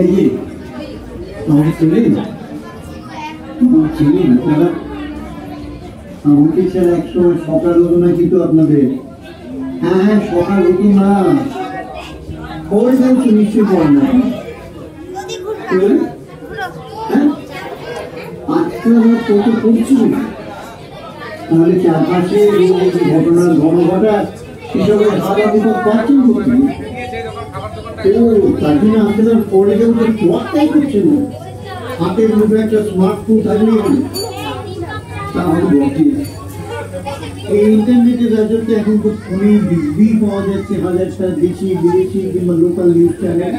এই যে আমাকে চিনেন আপনারা? আমাকে স্যার একসময় সকাল হতো না কিন্তু আপনাদের। হ্যাঁ হ্যাঁ, সকাল হতো না, পড়েছেন তো নিশ্চয়ই পড়েন না। হ্যাঁ, আজকে আমরা কত পড়ছি, তাহলে চারপাশে ঘটনার ঘনঘটা এসবের হাত আপনি তো পাচ্ছেন করতে। ও তার জন্য আপনাদের পড়ে যাবো তোয়াক্কাই করছেন না। হাতের মুখে একটা স্মার্টফোন থাকলে তাহলে বলছি এই ইন্টারনেটের রাজত্বে এখন তো ফোনে দিব্যি পাওয়া যাচ্ছে হাজারটা দেশি বিদেশি কিংবা লোকাল নিউজ চ্যানেল।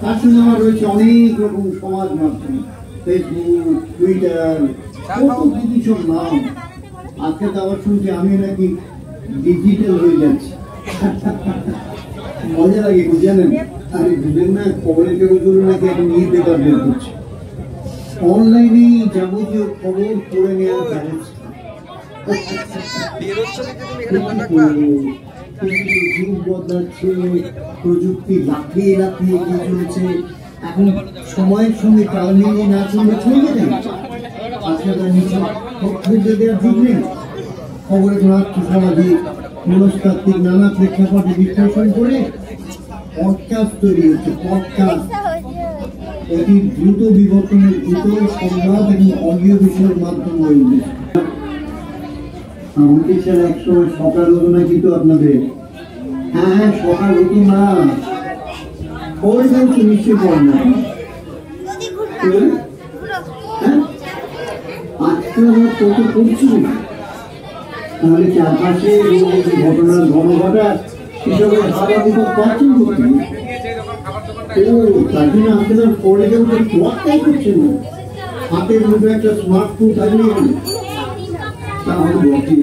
তার সঙ্গে আমার রয়েছে অনেক রকম সমাজ মাধ্যম, ফেসবুক, টুইটার, কত কিছু সব নাম। আজকে তো আবার শুনছি আমি নাকি ডিজিটাল হয়ে যাচ্ছি। মজা লাগে জানেন? আরে বুঝলেন না, খবরের কাগজগুলো নাকি এখন নিয়ে পেপার বের করছে, অনলাইনে যাবতীয় খবর পড়ে নেওয়ার ব্যবস্থা। যুগ বদলাচ্ছে, প্রযুক্তি লাফিয়ে লাফিয়ে এগিয়ে চলেছে। এখন সময়ের সঙ্গে তাল মিলিয়ে না চললে চলবে না। আজকাল নিচে দেওয়ার যুগ নেই। খবরের মাত্র সামাজিক মনস্তাত্ত্বিক নানা প্রেক্ষাপটে বিশ্লেষণ করে পডকাস্ট তৈরি হচ্ছে। পডকাস্ট এটি দ্রুত বিবর্তনের দ্রুত সংবাদ এবং অডিও বিষয়ের মাধ্যম হয়ে উঠেছে। আমাকে স্যার একসময় সকাল হতো না কিন্তু আপনাদের। হ্যাঁ হ্যাঁ, সকাল হতো না, পড়েছেন তো নিশ্চয়ই পড়েন না। হ্যাঁ, আজকে আমরা কত পড়ছি, তাহলে চারপাশে ঘটনার ঘনঘটা এসবের হাত আপনি তো পাচ্ছেন করতে। ও তার জন্য আপনাদের পড়ে যাবো তোয়াক্কাই করছেন না। হাতের মুখে একটা স্মার্টফোন থাকলে তাহলে বলছি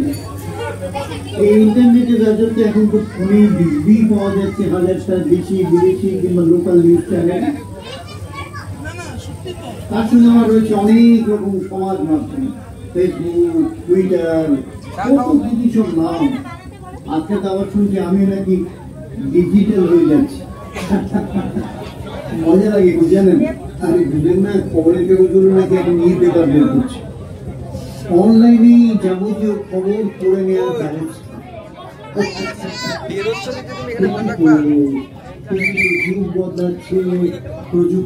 এই ইন্টারনেটের রাজত্বে এখন তো ফোনে দিব্যি পাওয়া যাচ্ছে হাজারটা দেশি বিদেশি কিংবা লোকাল নিউজ চ্যানেল। তার সঙ্গে আমার রয়েছে অনেক রকম সমাজ মাধ্যম, ফেসবুক, টুইটার, কত কিছু সব নাম। আজকে তো আবার শুনছি আমি নাকি ডিজিটাল হয়ে যাচ্ছি। মজা লাগে জানেন? আরে বুঝলেন না, খবরের কাগজগুলো নাকি এখন নিয়ে পেপার বের করছে, অনলাইনে যাবতীয় খবর পড়ে নেওয়ার ব্যবস্থা। যুগ বদলাচ্ছে, প্রযুক্তি